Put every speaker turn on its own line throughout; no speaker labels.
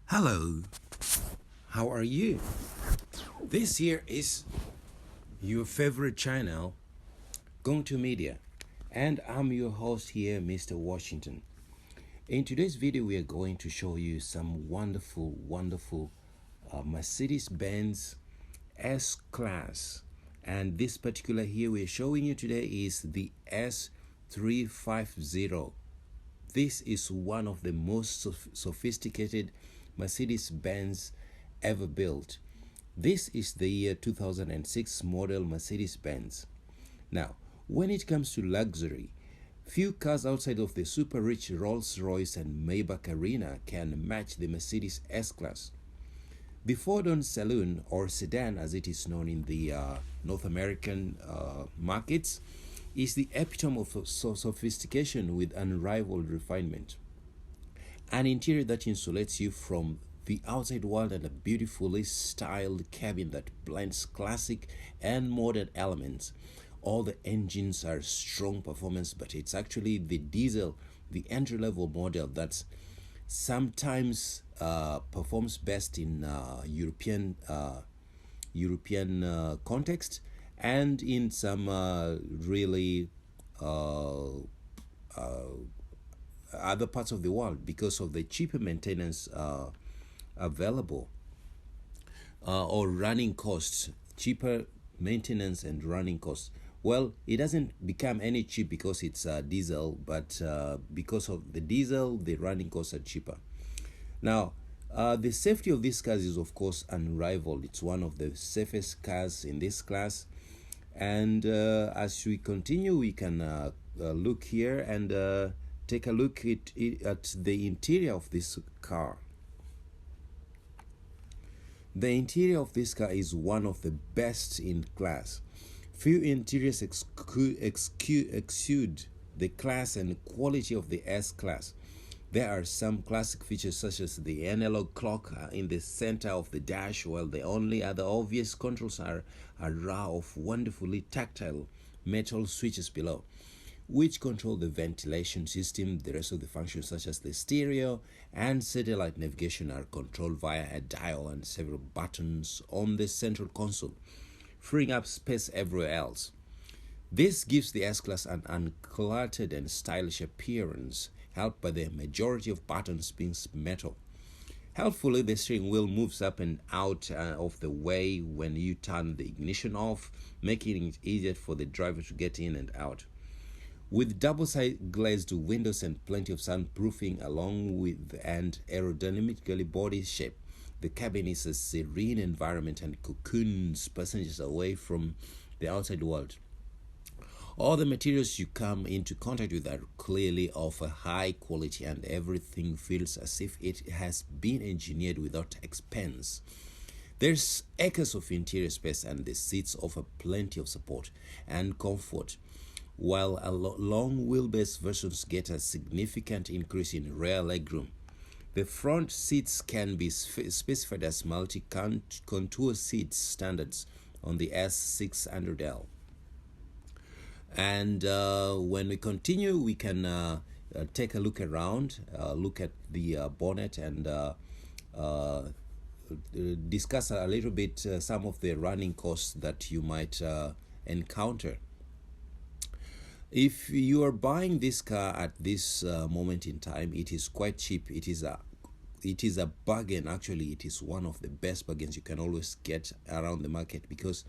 Hello, how are you? This here is your favorite channel, GONG2MEDIA, and I'm your host here, Mr. Washington. In today's video, we are going to show you some wonderful Mercedes-Benz S-Class. And this particular here we're showing you today is the S350. This is one of the most sophisticated Mercedes-Benz ever built. This is the year 2006 model Mercedes-Benz. Now, when it comes to luxury, few cars outside of the super rich Rolls-Royce and Maybach arena can match the Mercedes S-Class. The four-door saloon, or sedan as it is known in the North American markets, is the epitome of sophistication with unrivaled refinement. An interior that insulates you from the outside world and a beautifully styled cabin that blends classic and modern elements. All the engines are strong performance, but it's actually the diesel, the entry-level model that sometimes performs best in European context, and in some really other parts of the world because of the cheaper maintenance available or running costs, cheaper maintenance and running costs. Well, it doesn't become any cheap because it's diesel, but because of the diesel, the running costs are cheaper. Now, the safety of these cars is of course unrivaled. It's one of the safest cars in this class. And as we continue, we can look here and take a look at the interior of this car. The interior of this car is one of the best in class. Few interiors exude the class and quality of the S-Class. There are some classic features such as the analog clock in the center of the dash, while the only other obvious controls are a row of wonderfully tactile metal switches below, which control the ventilation system. The rest of the functions such as the stereo and satellite navigation are controlled via a dial and several buttons on the central console, freeing up space everywhere else. This gives the S-Class an uncluttered and stylish appearance, helped by the majority of buttons being metal. Helpfully, the steering wheel moves up and out of the way when you turn the ignition off, making it easier for the driver to get in and out. With double-side glazed windows and plenty of soundproofing along with an aerodynamically body shape, the cabin is a serene environment and cocoons passengers away from the outside world. All the materials you come into contact with are clearly of a high quality, and everything feels as if it has been engineered without expense. There's acres of interior space, and the seats offer plenty of support and comfort, while long wheelbase versions get a significant increase in rear legroom. The front seats can be specified as multi-contour seats standards on the S600L. And when we continue, we can take a look around, look at the bonnet, and discuss a little bit some of the running costs that you might encounter. If you are buying this car at this moment in time, it is quite cheap. It is a bargain. Actually, it is one of the best bargains you can always get around the market, because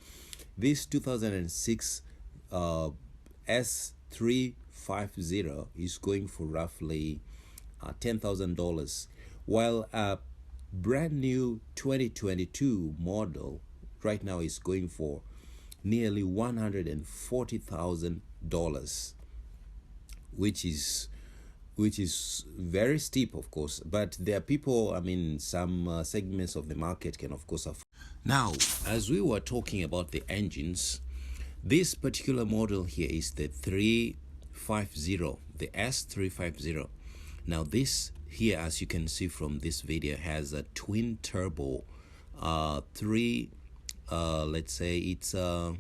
this 2006 S350 is going for roughly $10,000, while a brand new 2022 model right now is going for nearly $140,000, which is very steep, of course. But there are people, I mean, some segments of the market can of course afford. Now, as we were talking about the engines, this particular model here is the 350, the S350. Now this here, as you can see from this video, has a twin turbo, let's say it's a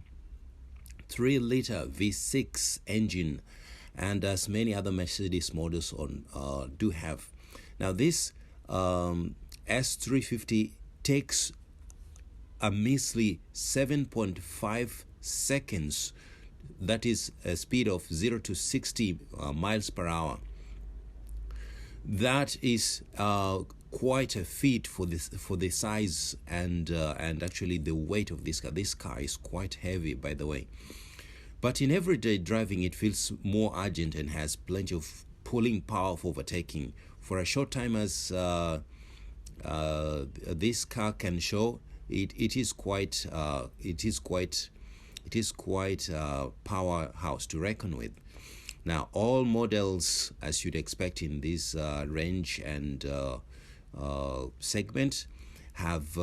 3-liter V6 engine, and as many other Mercedes models do have. Now this S350 takes a measly 7.5 seconds. That is a speed of 0 to 60 miles per hour. That is quite a feat for the size and actually the weight of this car. This car is quite heavy, by the way. But in everyday driving, it feels more urgent and has plenty of pulling power for overtaking. For a short time, as this car can show, it is quite powerhouse to reckon with. Now, all models, as you'd expect in this range and segment, have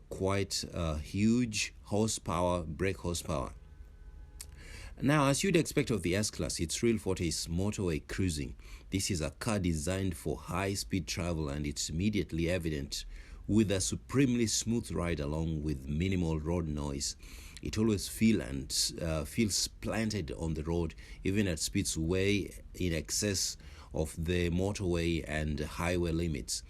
quite huge horsepower, brake horsepower. Now, as you'd expect of the S-Class, its real forte is motorway cruising. This is a car designed for high-speed travel, and it's immediately evident with a supremely smooth ride along with minimal road noise. It always feels planted on the road, even at speeds way in excess of the motorway and highway limits.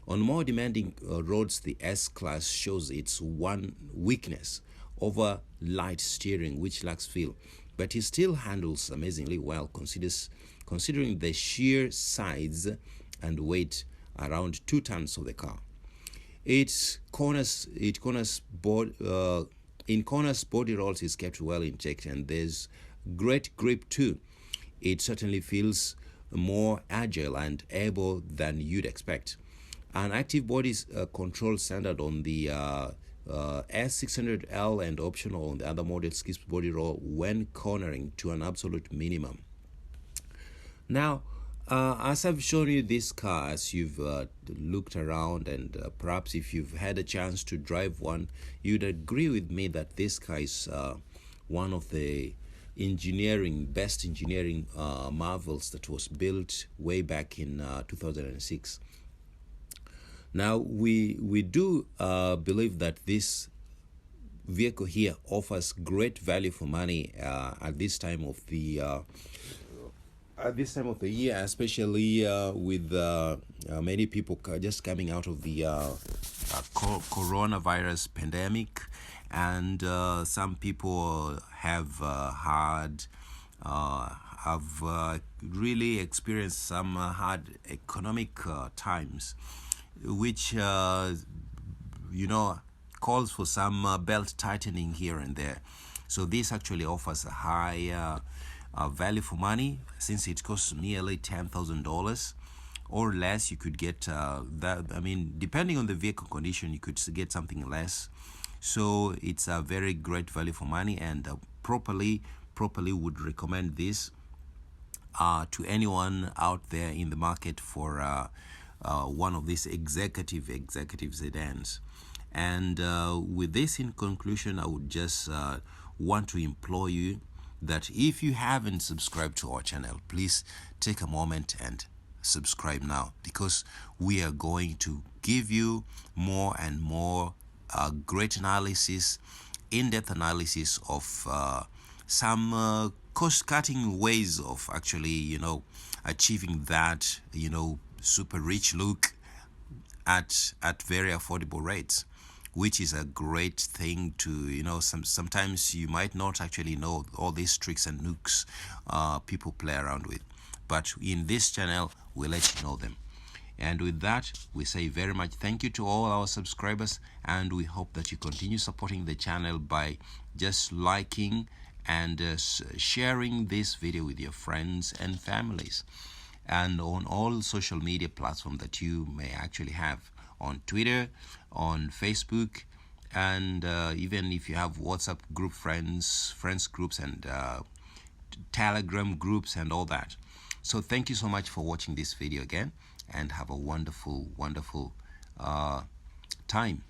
On more demanding roads, the S-Class shows its one weakness: over light steering, which lacks feel. But it still handles amazingly well, considering the sheer size and weight, around 2 tons of the car. In corners, body rolls is kept well in check, and there's great grip too. It certainly feels more agile and able than you'd expect. An active body control standard on the S600L and optional on the other models keeps body roll when cornering to an absolute minimum. Now, as I've shown you this car, as you've looked around, and perhaps if you've had a chance to drive one, you'd agree with me that this car is one of the best engineering marvels that was built way back in 2006. Now, we do believe that this vehicle here offers great value for money at this time of the year, especially with many people just coming out of the coronavirus pandemic, and some people have really experienced some hard economic times, which calls for some belt tightening here and there. So this actually offers a high value for money, since it costs nearly $10,000 or less. You could get that. I mean, depending on the vehicle condition, you could get something less. So it's a very great value for money, and properly would recommend this to anyone out there in the market for one of these executive sedans. And with this in conclusion, I would just want to implore you that if you haven't subscribed to our channel, please take a moment and subscribe now, because we are going to give you more and more great analysis, in-depth analysis of some cost-cutting ways of actually, achieving that, super rich look at very affordable rates, which is a great thing to, sometimes you might not actually know all these tricks and nooks people play around with, but in this channel we'll let you know them. And with that, we say very much thank you to all our subscribers, and we hope that you continue supporting the channel by just liking and sharing this video with your friends and families, and on all social media platforms that you may actually have, on Twitter, on Facebook, and even if you have WhatsApp group friends groups, and Telegram groups and all that. So thank you so much for watching this video again, and have a wonderful time.